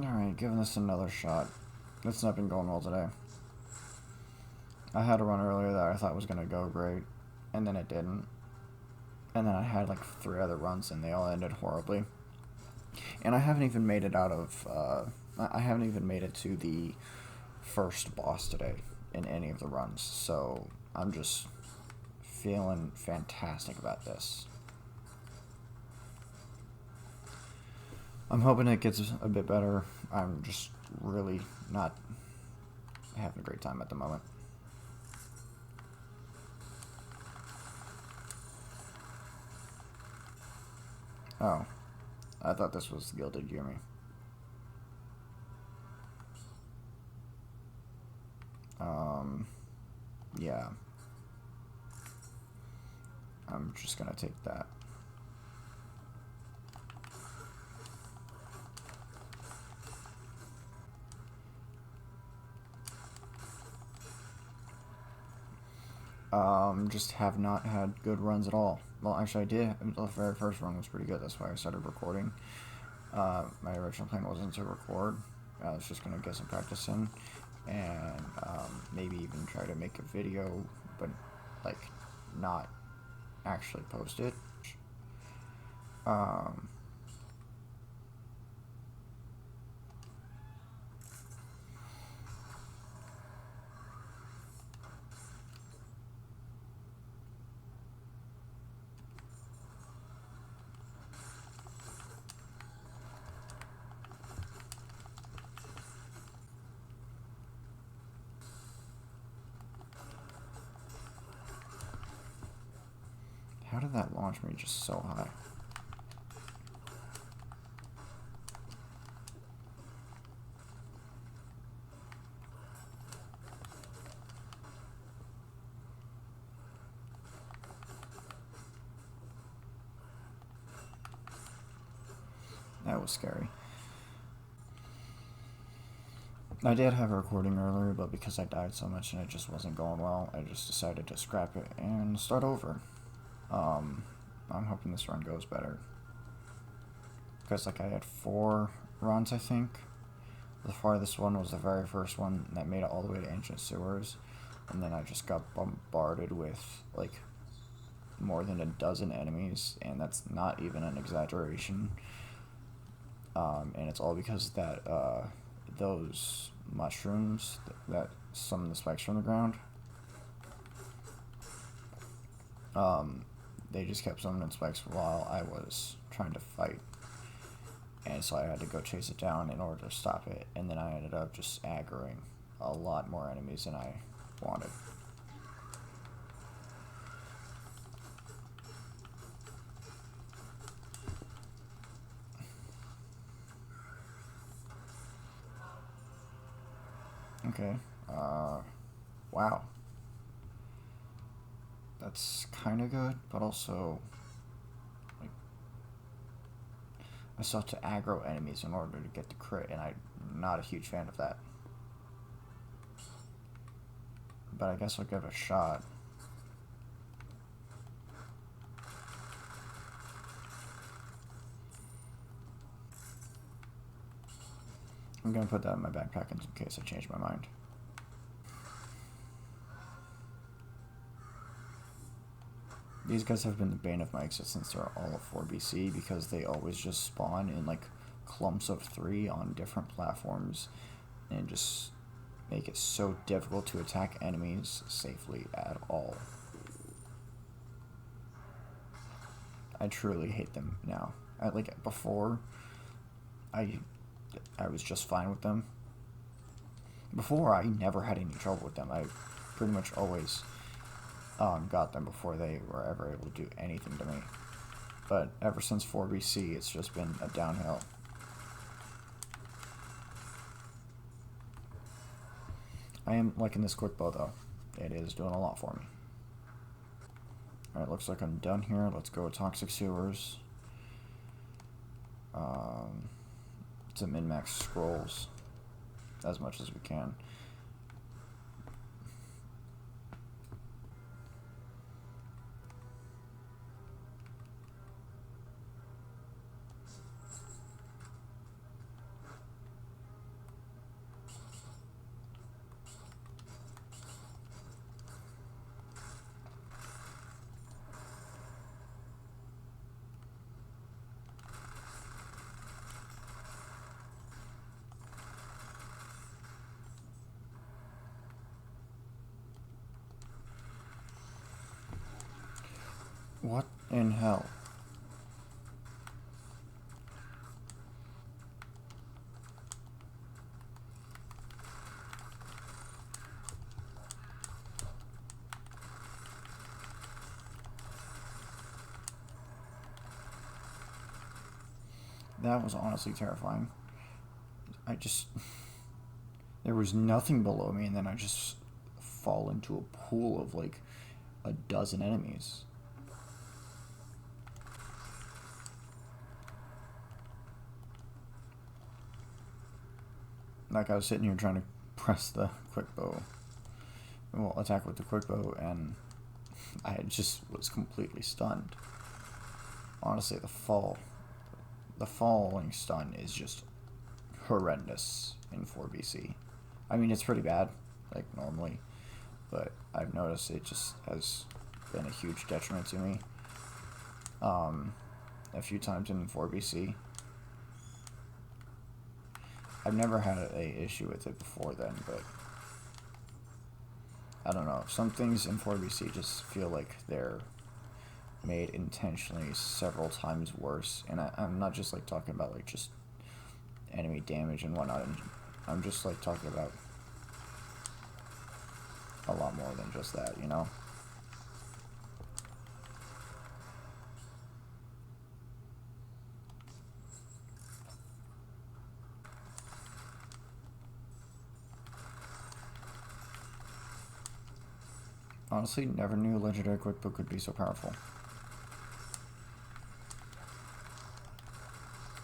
Alright, giving this another shot. It's not been going well today. I had a run earlier that I thought was going to go great, and then it didn't. And then I had like 3 other runs, and they all ended horribly. And I haven't even made it out of, I haven't even made it to the first boss today in any of the runs, so I'm just feeling fantastic about this. I'm hoping it gets a bit better. I'm just really not having a great time at the moment. Oh, I thought this was Gilded Yumi. Yeah. I'm just gonna take that. Just have not had good runs at all. Well, actually I did. The very first run was pretty good. That's why I started recording. My original plan wasn't to record. I was just going to get some practice in and maybe even try to make a video, but like not actually post it. How did that launch me just so high? That was scary. I did have a recording earlier, but because I died so much and it just wasn't going well, I just decided to scrap it and start over. I'm hoping this run goes better. Because like I had 4 runs, I think. The farthest one was the very first one that made it all the way to Ancient Sewers. And then I just got bombarded with like more than a dozen enemies, and that's not even an exaggeration. And it's all because that those mushrooms that summon the spikes from the ground, they just kept summoning spikes while I was trying to fight. And so I had to go chase it down in order to stop it, and then I ended up just aggroing a lot more enemies than I wanted. Okay, wow. That's kind of good, but also, like, I still have to aggro enemies in order to get the crit, and I'm not a huge fan of that. But I guess I'll give it a shot. I'm gonna put that in my backpack in case I change my mind. These guys have been the bane of my existence throughout all of 4BC because they always just spawn in like clumps of 3 on different platforms and just make it so difficult to attack enemies safely at all. I truly hate them now. Before, I was just fine with them. Before, I never had any trouble with them. I pretty much always got them before they were ever able to do anything to me. But ever since 4BC, it's just been a downhill. I am liking this quick bow though. It is doing a lot for me. Alright, looks like I'm done here. Let's go with Toxic Sewers. To min-max scrolls as much as we can. What in hell? That was honestly terrifying. There was nothing below me, and then I just fall into a pool of like a dozen enemies. Like I was sitting here trying to press the quick bow, well, attack with the quick bow, and I just was completely stunned. Honestly, the falling stun is just horrendous in 4BC. I mean, it's pretty bad, like normally, but I've noticed it just has been a huge detriment to me. A few times in 4BC. I've never had a issue with it before then, but I don't know. Some things in 4BC just feel like they're made intentionally several times worse, and I'm not just like talking about like just enemy damage and whatnot. I'm just like talking about a lot more than just that, you know? Honestly, never knew Legendary Quick Bow could be so powerful.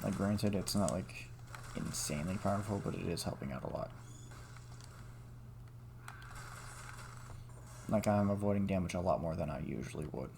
Like, granted, it's not like insanely powerful, but it is helping out a lot. Like, I'm avoiding damage a lot more than I usually would.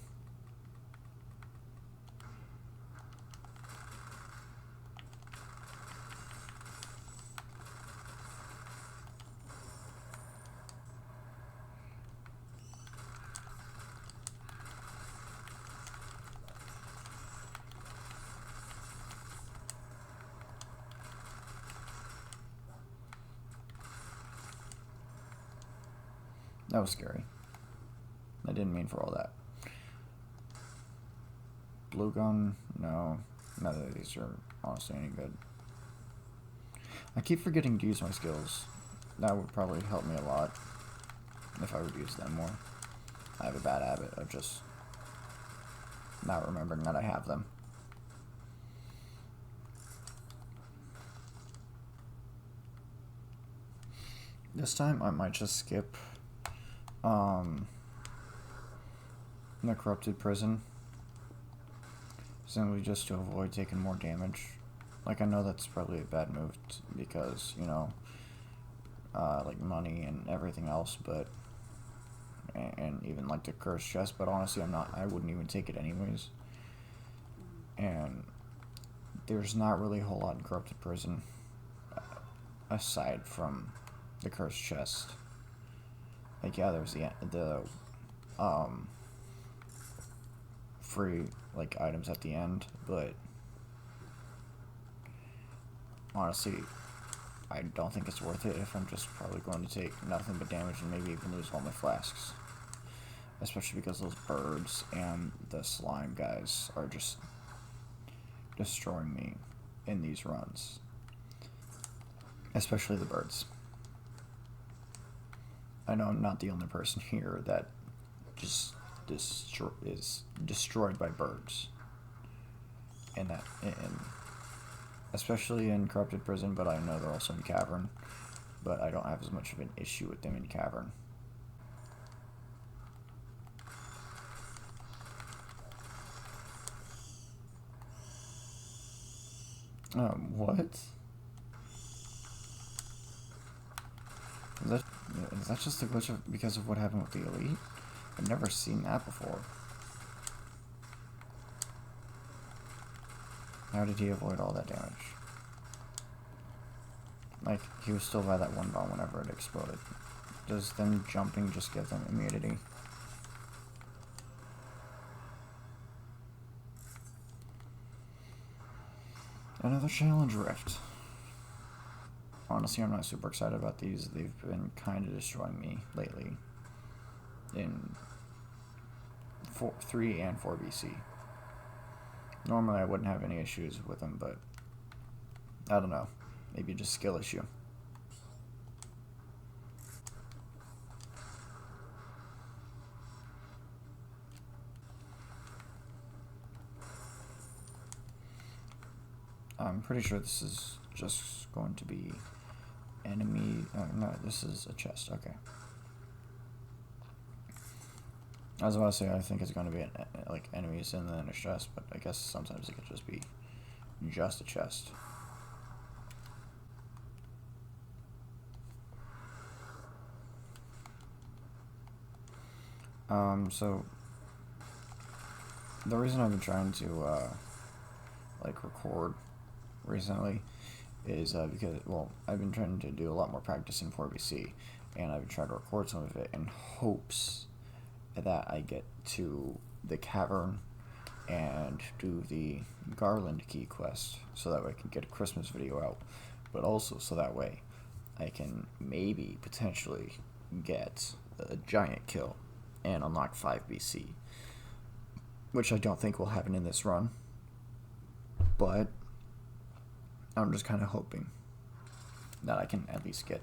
That was scary. I didn't mean for all that. Blue gun? No. None of these are honestly any good. I keep forgetting to use my skills. That would probably help me a lot if I would use them more. I have a bad habit of just not remembering that I have them. This time I might just skip the corrupted prison, simply just to avoid taking more damage. Like, I know that's probably a bad move because, you know, like money and everything else, but and even like the cursed chest, but honestly I wouldn't even take it anyways. And there's not really a whole lot in corrupted prison aside from the cursed chest. Like, yeah, there's the free like items at the end, but honestly I don't think it's worth it if I'm just probably going to take nothing but damage and maybe even lose all my flasks. Especially because those birds and the slime guys are just destroying me in these runs. Especially the birds. I know I'm not the only person here that just is destroyed by birds. In especially in corrupted prison, but I know they're also in cavern. But I don't have as much of an issue with them in cavern. What? Is that just a glitch because of what happened with the elite? I've never seen that before. How did he avoid all that damage? Like, he was still by that one bomb whenever it exploded. Does them jumping just give them immunity? Another challenge rift. Honestly, I'm not super excited about these. They've been kind of destroying me lately in 3 and 4 BC. Normally I wouldn't have any issues with them, but I don't know. Maybe just skill issue. I'm pretty sure this is just going to be enemy. No, this is a chest. Okay. I was about to say I think it's going to be like enemies and then a chest, but I guess sometimes it could just be just a chest. So the reason I've been trying to like record recently is because, well, I've been trying to do a lot more practice in 4BC, and I've been trying to record some of it in hopes that I get to the cavern and do the Garland Key quest, so that way I can get a Christmas video out, but also so that way I can maybe potentially get a giant kill and unlock 5BC, which I don't think will happen in this run, but I'm just kind of hoping that I can at least get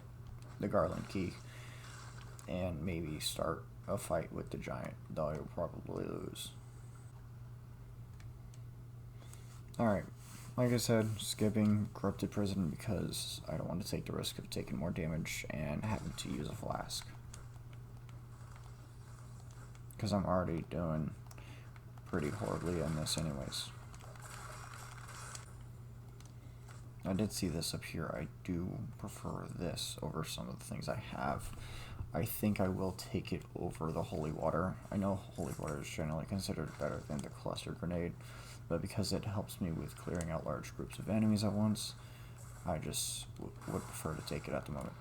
the Garland Key and maybe start a fight with the giant, though I will probably lose. Alright, like I said, skipping Corrupted Prison because I don't want to take the risk of taking more damage and having to use a flask. Because I'm already doing pretty horribly in this anyways. I did see this up here. I do prefer this over some of the things I have. I think I will take it over the Holy Water. I know Holy Water is generally considered better than the Cluster Grenade, but because it helps me with clearing out large groups of enemies at once, I just would prefer to take it at the moment.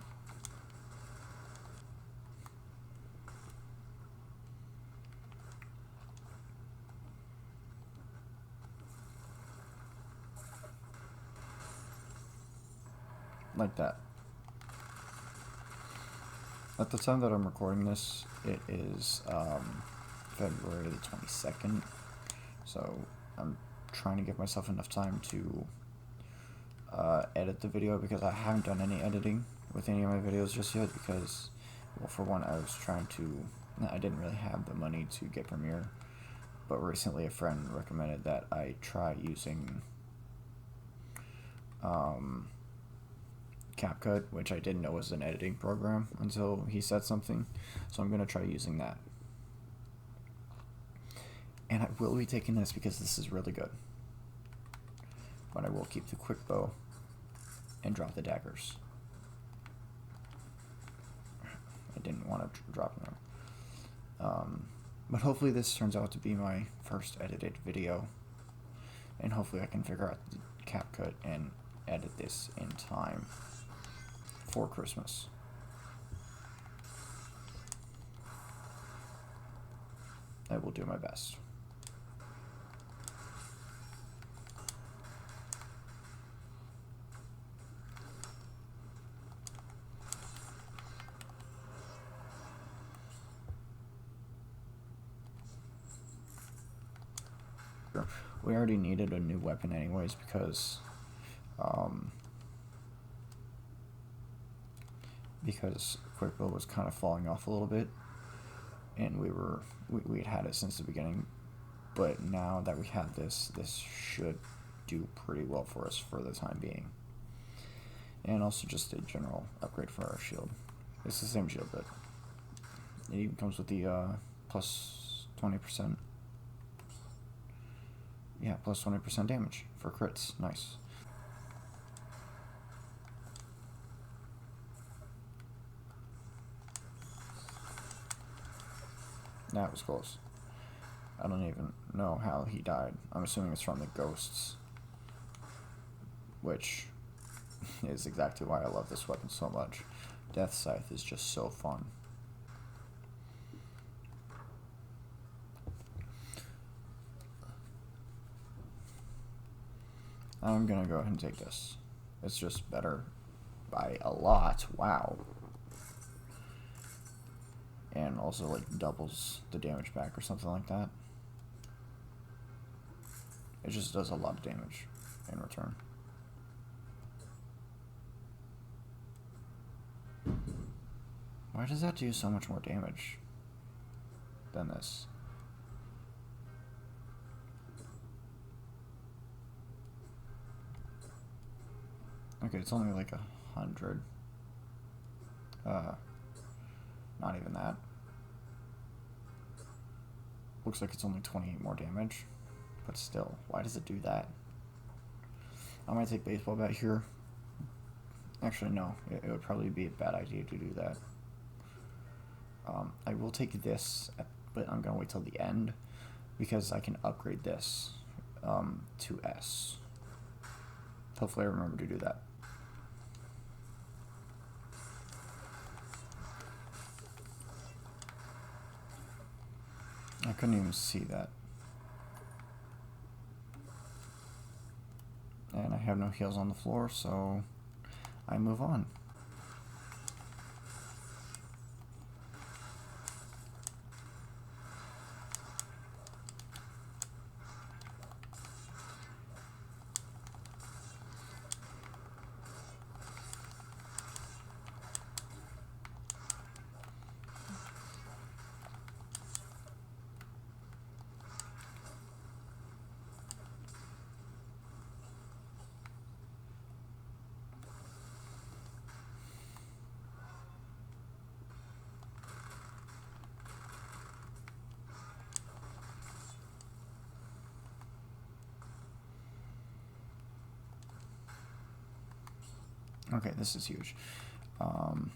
Like that. At the time that I'm recording this, it is February the 22nd, so I'm trying to give myself enough time to edit the video, because I haven't done any editing with any of my videos just yet, because, well, for one, I didn't really have the money to get Premiere, but recently a friend recommended that I try using CapCut, which I didn't know was an editing program until he said something, so I'm going to try using that. And I will be taking this because this is really good, but I will keep the quick bow and drop the daggers. I didn't want to drop them. But hopefully this turns out to be my first edited video, and hopefully I can figure out the CapCut and edit this in time for Christmas. I will do my best. We already needed a new weapon anyways, because Quickbow was kind of falling off a little bit, and we had it since the beginning, but now that we have this should do pretty well for us for the time being. And also just a general upgrade for our shield. It's the same shield, but it even comes with the plus 20%. Yeah, plus 20% damage for crits. Nice. That was close. I don't even know how he died. I'm assuming it's from the ghosts, which is exactly why I love this weapon so much. Death Scythe is just so fun. I'm gonna go ahead and take this. It's just better by a lot. Wow. And also like doubles the damage back or something like that. It just does a lot of damage in return. Why does that do so much more damage than this? Okay, it's only like 100. Not even that. Looks like it's only 28 more damage. But still, why does it do that? I might take baseball bat here. Actually, no. It would probably be a bad idea to do that. I will take this, but I'm going to wait till the end because I can upgrade this to S. Hopefully I remember to do that. I couldn't even see that. And I have no heals on the floor, so I move on. Okay, this is huge. I'm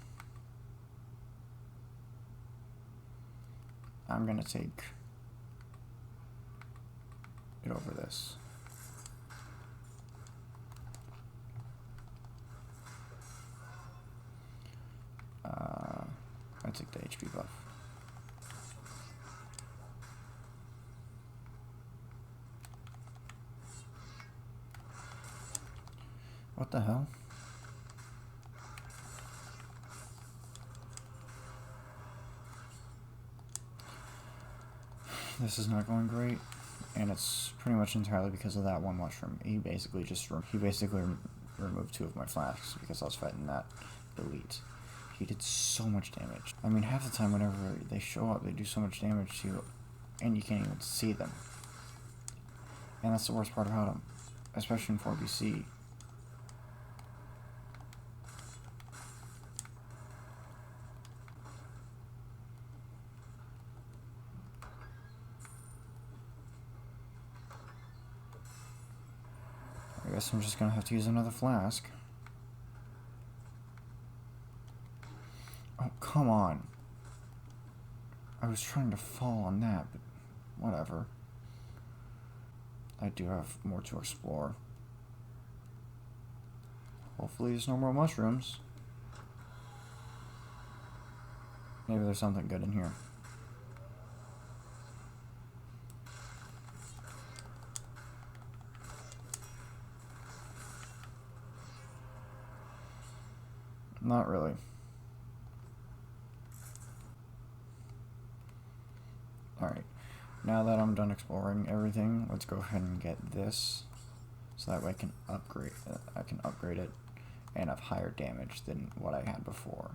gonna take it over this. I take the HP buff. What the hell? This is not going great, and it's pretty much entirely because of that one mushroom. He basically removed 2 of my flasks because I was fighting that elite. He did so much damage. I mean, half the time whenever they show up, they do so much damage to you, and you can't even see them. And that's the worst part about them, especially in 4BC. I guess I'm just gonna have to use another flask. Oh, come on. I was trying to fall on that, but whatever. I do have more to explore. Hopefully there's no more mushrooms. Maybe there's something good in here. Not really. Alright, now that I'm done exploring everything, let's go ahead and get this, so that way I can upgrade it and have higher damage than what I had before.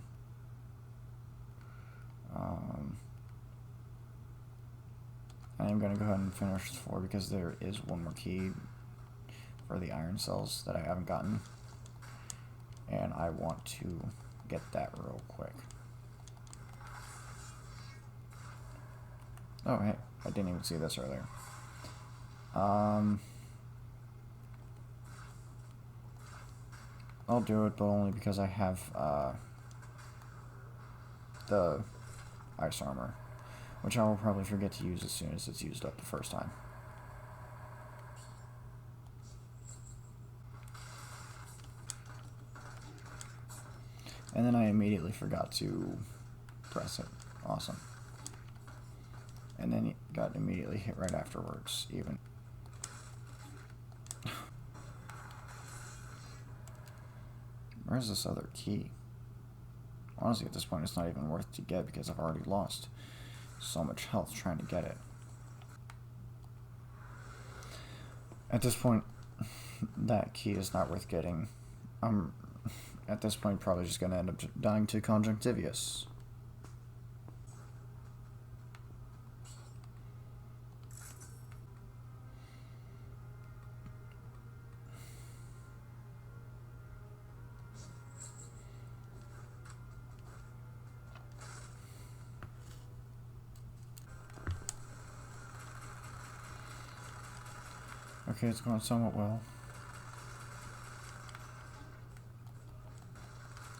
I'm going to go ahead and finish this floor because there is one more key for the iron cells that I haven't gotten, and I want to get that real quick. Oh, hey, I didn't even see this earlier. I'll do it, but only because I have the ice armor, which I will probably forget to use as soon as it's used up the first time. And then I immediately forgot to press it. Awesome. And then it got immediately hit right afterwards, even. Where's this other key? Honestly, at this point, it's not even worth to get because I've already lost so much health trying to get it. At this point, that key is not worth getting. I'm, at this point, probably just gonna end up dying to conjunctivitis. Okay, it's going somewhat well.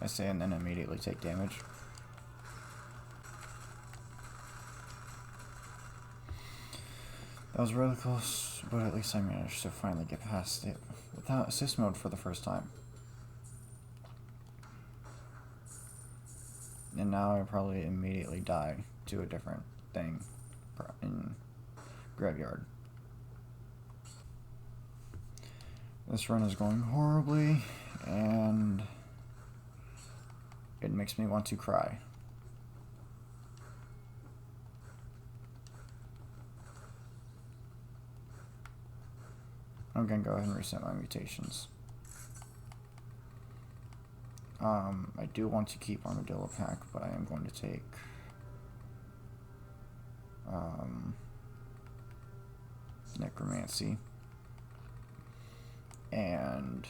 I say and then immediately take damage. That was really close, but at least I managed to finally get past it without assist mode for the first time. And now I probably immediately die to a different thing in Graveyard. This run is going horribly, and it makes me want to cry. I'm gonna go ahead and reset my mutations. I do want to keep Armadillo Pack, but I am going to take Necromancy and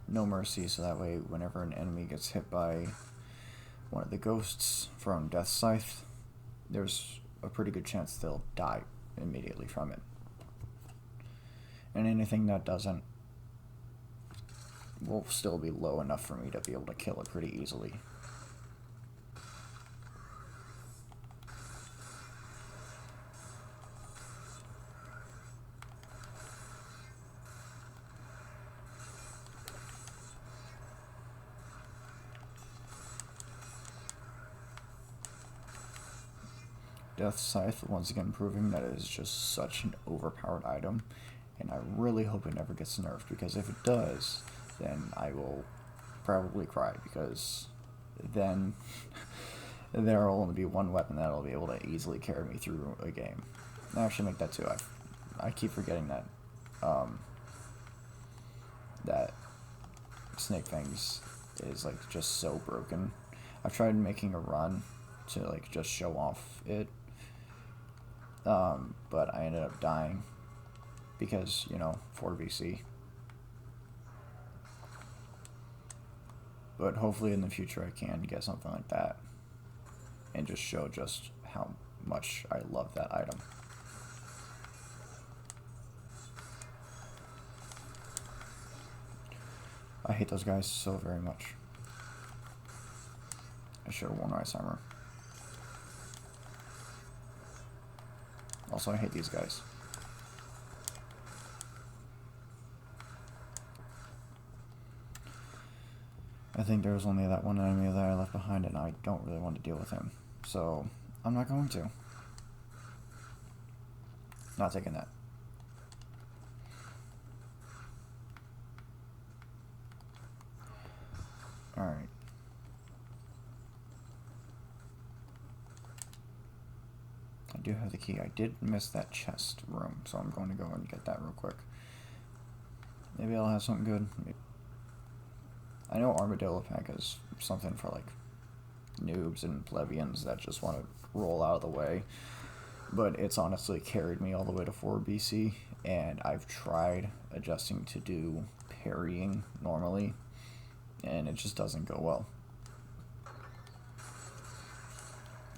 No Mercy, so that way whenever an enemy gets hit by one of the ghosts from Death Scythe, there's a pretty good chance they'll die immediately from it. And anything that doesn't will still be low enough for me to be able to kill it pretty easily. Death Scythe, once again proving that it is just such an overpowered item, and I really hope it never gets nerfed, because if it does, then I will probably cry, because then there will only be one weapon that will be able to easily carry me through a game. I actually make that too. I keep forgetting that that Snake Fangs is like just so broken. I've tried making a run to like just show off it, but I ended up dying because, you know, 4BC. But hopefully in the future I can get something like that and just show just how much I love that item. I hate those guys so very much. I should have worn Ice Armor. Also, I hate these guys. I think there was only that one enemy that I left behind, and I don't really want to deal with him. So, I'm not going to. Not taking that. Alright. I do have the key. I did miss that chest room, so I'm going to go and get that real quick. Maybe I'll have something good. Maybe. I know Armadillo Pack is something for like noobs and plebeians that just want to roll out of the way, but it's honestly carried me all the way to 4BC, and I've tried adjusting to do parrying normally, and it just doesn't go well.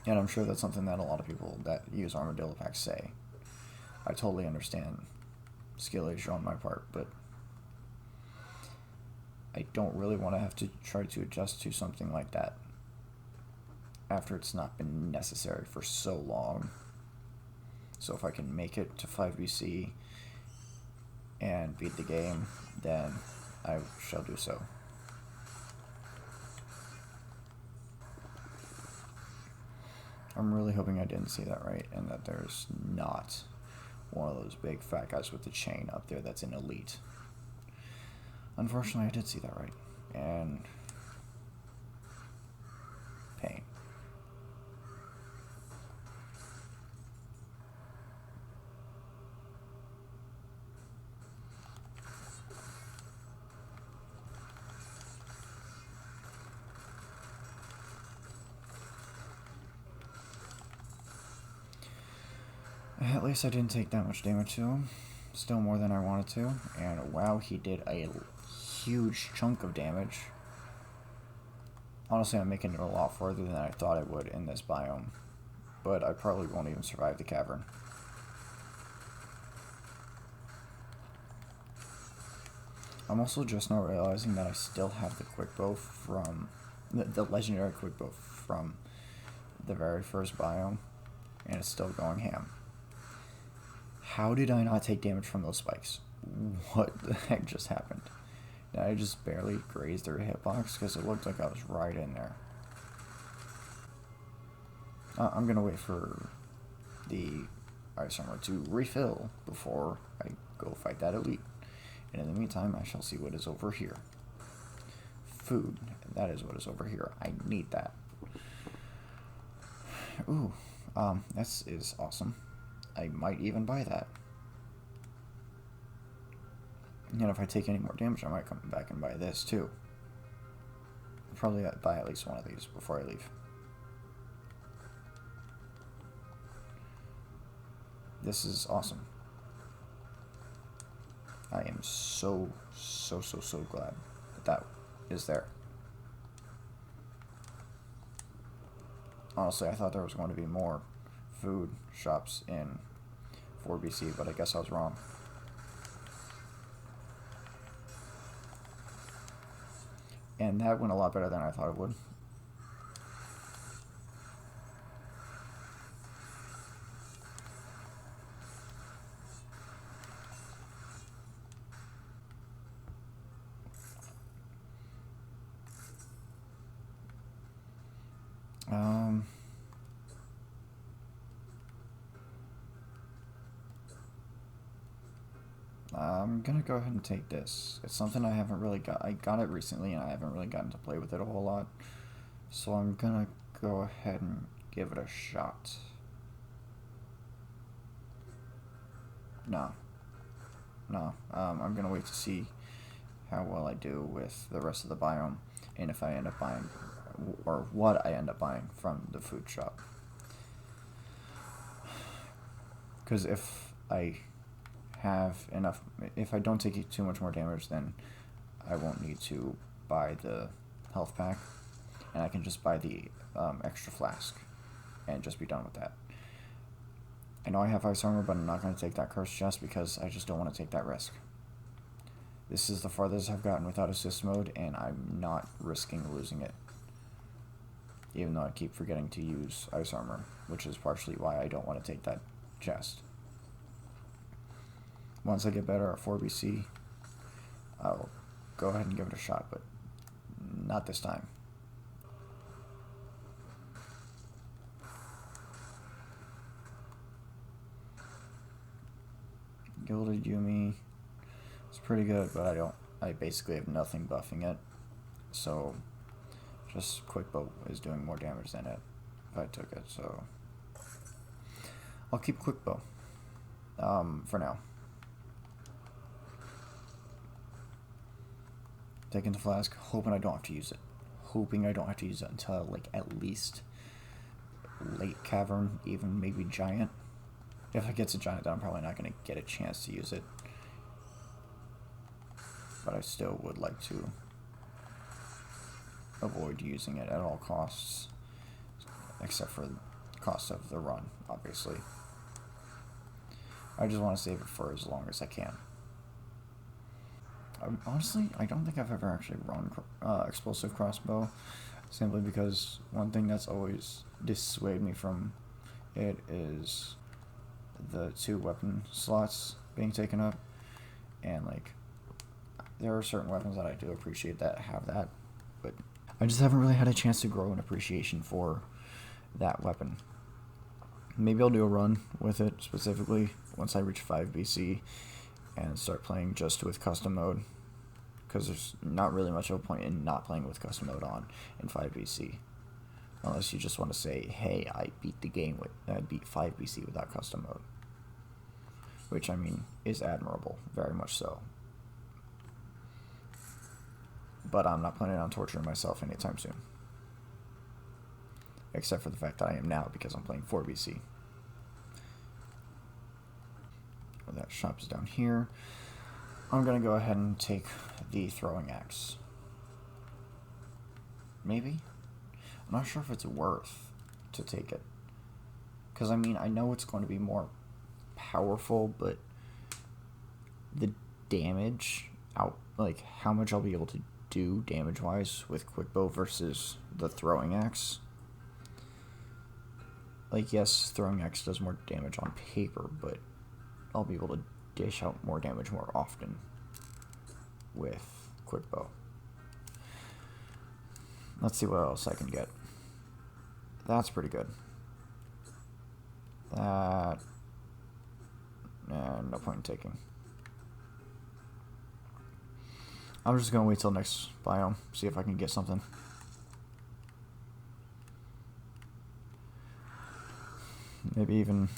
And I'm sure that's something that a lot of people that use Armadillo Pack say. I totally understand skill issue on my part, but I don't really want to have to try to adjust to something like that after it's not been necessary for so long. So if I can make it to 5BC and beat the game, then I shall do so. I'm really hoping I didn't see that right, and that there's not one of those big fat guys with the chain up there that's an elite. Unfortunately, I did see that right, and pain. At least I didn't take that much damage to him. Still more than I wanted to. And wow, he did a huge chunk of damage. Honestly, I'm making it a lot farther than I thought I would in this biome. But I probably won't even survive the cavern. I'm also just now realizing that I still have the quick bow from the legendary quick bow from the very first biome, and it's still going ham. How did I not take damage from those spikes? What the heck just happened? Did I just barely graze their hitbox? Because it looked like I was right in there. I'm gonna wait for the ice armor to refill before I go fight that elite. And in the meantime, I shall see what is over here. Food. That is what is over here. I need that. Ooh, this is awesome. I might even buy that. And if I take any more damage, I might come back and buy this too. I'll probably buy at least one of these before I leave. This is awesome. I am so glad that that is there. Honestly, I thought there was going to be more food shops in 4BC, but I guess I was wrong. And that went a lot better than I thought it would. I'm gonna go ahead and take this. It's something I haven't really got. I got it recently and I haven't really gotten to play with it a whole lot. So I'm gonna go ahead and give it a shot. No. I'm gonna wait to see how well I do with the rest of the biome and if I end up buying, or what I end up buying from the food shop. Because if I have enough, if I don't take too much more damage, then I won't need to buy the health pack, and I can just buy the extra flask and just be done with that. I know I have ice armor, but I'm not going to take that curse chest because I just don't want to take that risk. This is the farthest I've gotten without assist mode, and I'm not risking losing it, even though I keep forgetting to use ice armor, which is partially why I don't want to take that chest. Once I get better at 4BC, I'll go ahead and give it a shot, but not this time. Gilded Yuumi, it's pretty good, but I basically have nothing buffing it, so just quick bow is doing more damage than it if I took it, so I'll keep quick bow for now. Taking the flask, hoping I don't have to use it. Hoping I don't have to use it until, like, at least late cavern, even maybe giant. If I get to giant, then I'm probably not going to get a chance to use it. But I still would like to avoid using it at all costs. Except for the cost of the run, obviously. I just want to save it for as long as I can. Honestly, I don't think I've ever actually run explosive crossbow, simply because one thing that's always dissuaded me from it is the 2 weapon slots being taken up, and like there are certain weapons that I do appreciate that have that, but I just haven't really had a chance to grow an appreciation for that weapon. Maybe I'll do a run with it specifically once I reach 5BC and start playing just with custom mode, because there's not really much of a point in not playing with custom mode on in 5BC, unless you just want to say, hey, I beat the game with, I beat 5BC without custom mode, which I mean is admirable, very much so. But I'm not planning on torturing myself anytime soon, except for the fact that I am now because I'm playing 4BC. shop is down here. I'm gonna go ahead and take the throwing axe. Maybe? I'm not sure if it's worth to take it. Because, I mean, I know it's going to be more powerful, but the damage, like, how much I'll be able to do damage-wise with quick bow versus the throwing axe. Like, yes, throwing axe does more damage on paper, but I'll be able to dish out more damage more often with quick bow. Let's see what else I can get. That's pretty good. That... no point in taking. I'm just gonna wait till next biome, see if I can get something. Maybe even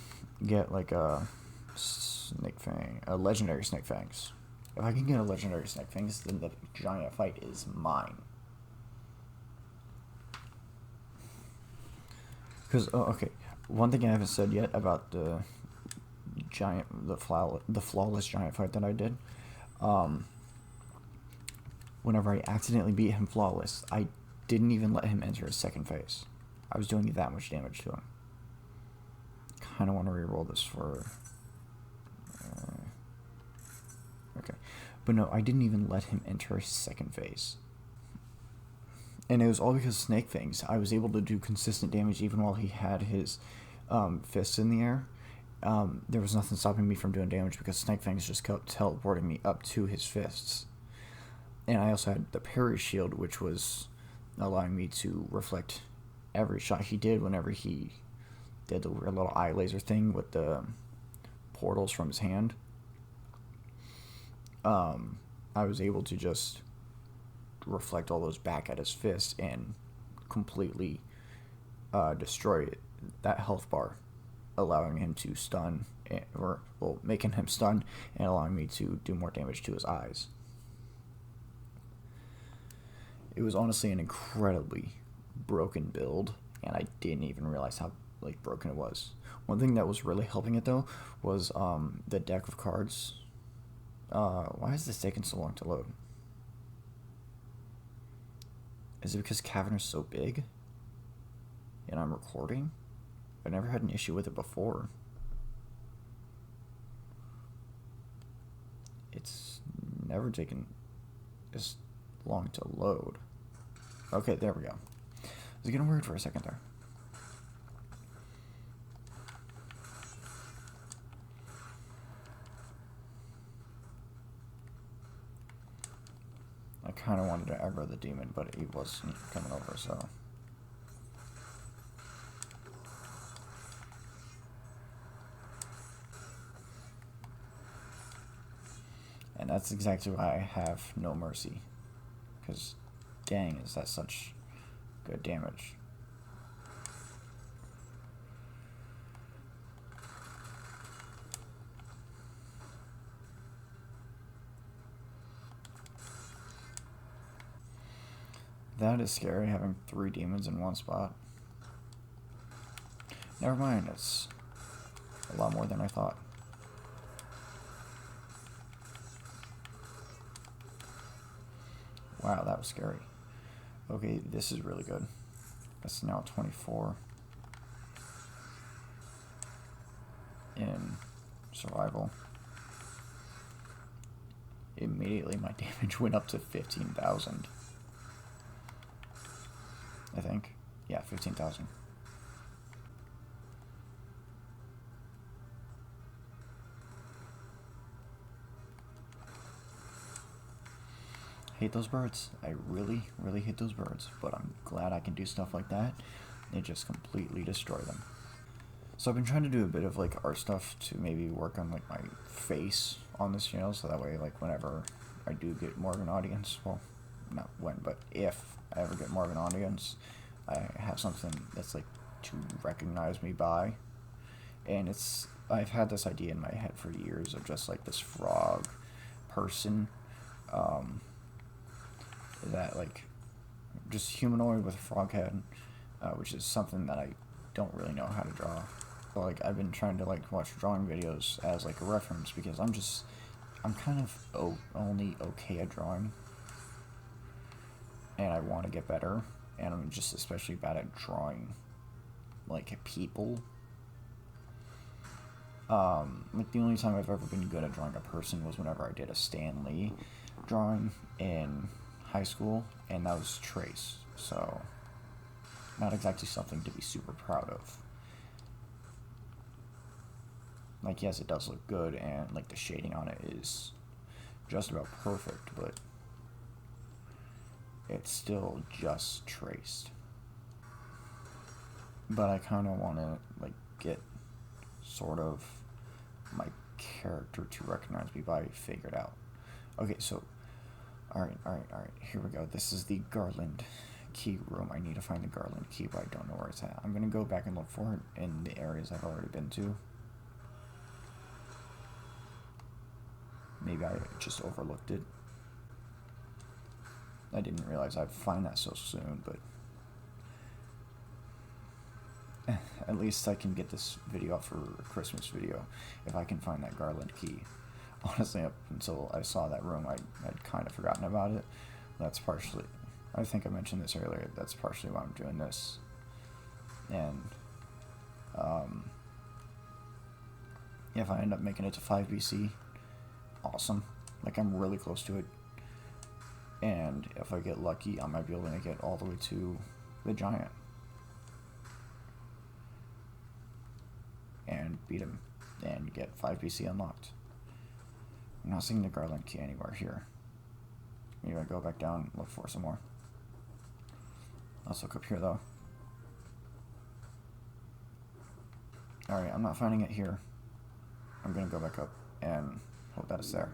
get like a snake fang, a legendary snake fangs. If I can get a legendary snake fangs, then the giant fight is mine. Because, oh, okay, one thing I haven't said yet about the flawless giant fight that I did. Whenever I accidentally beat him flawless, I didn't even let him enter his second phase. I was doing that much damage to him. Kind of want to reroll this for... okay. But no, I didn't even let him enter his second phase. And it was all because of Snake Fangs. I was able to do consistent damage even while he had his fists in the air. There was nothing stopping me from doing damage because Snake Fangs just kept teleporting me up to his fists. And I also had the parry shield, which was allowing me to reflect every shot he did whenever he did the weird little eye laser thing with the portals from his hand. I was able to just reflect all those back at his fist and completely destroy that health bar, allowing him to stun, making him stun and allowing me to do more damage to his eyes. It was honestly an incredibly broken build, and I didn't even realize how broken it was. One thing that was really helping it though was the deck of cards. Why is this taking so long to load? Is it because Cavern is so big and I'm recording? I never had an issue with it before. It's never taken as long to load. Okay, there we go. I was getting worried for a second there. I kind of wanted to aggro the demon, but he wasn't coming over, so... And that's exactly why I have no mercy. Because, dang, is that such good damage. That is scary, having 3 demons in one spot. Never mind, it's a lot more than I thought. Wow, that was scary. Okay, this is really good. That's now 24 in survival. Immediately my damage went up to 15,000. I think. Yeah, 15,000. Hate those birds. I really, really hate those birds, but I'm glad I can do stuff like that. They just completely destroy them. So I've been trying to do a bit of art stuff to maybe work on my face on this channel, so that way whenever I do get more of an audience, well, not when, but if I ever get more of an audience, I have something that's to recognize me by. And I've had this idea in my head for years of just this frog person, that just humanoid with a frog head, which is something that I don't really know how to draw. But like I've been trying to like watch drawing videos as like a reference because I'm kind of only okay at drawing, and I want to get better, and I'm just especially bad at drawing like people. Like the only time I've ever been good at drawing a person was whenever I did a Stan Lee drawing in high school, and that was Trace. So not exactly something to be super proud of. Like, yes, it does look good, and like the shading on it is just about perfect, but it's still just traced. But I kind of want to like get sort of my character to recognize me by figured out. Okay, so alright, here we go. This is the Garland key room. I need to find the Garland key, but I don't know where it's at. I'm gonna go back and look for it in the areas I've already been to. Maybe I just overlooked it. I didn't realize I'd find that so soon, but at least I can get this video up for a Christmas video if I can find that Garland key. Honestly, up until I saw that room, I'd kind of forgotten about it. That's partially, I think I mentioned this earlier, that's partially why I'm doing this. And if I end up making it to 5 BC, awesome. Like, I'm really close to it. And if I get lucky, I might be able to make it all the way to the giant. And beat him. And get 5 BC unlocked. I'm not seeing the Garland key anywhere here. Maybe I go back down and look for some more. Let's look up here, though. Alright, I'm not finding it here. I'm gonna go back up and hope that it's there.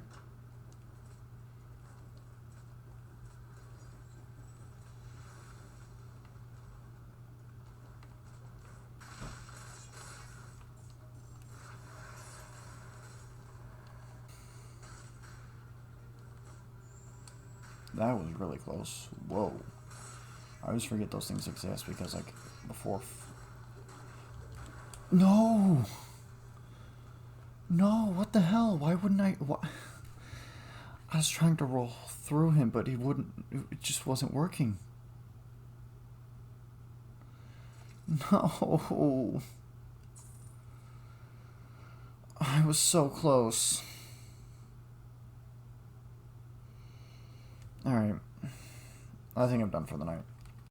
That was really close. Whoa. I always forget those things exist because, like, before... No! No, what the hell? Why wouldn't I... What? I was trying to roll through him, but he wouldn't... It just wasn't working. No! I was so close. Alright. I think I'm done for the night.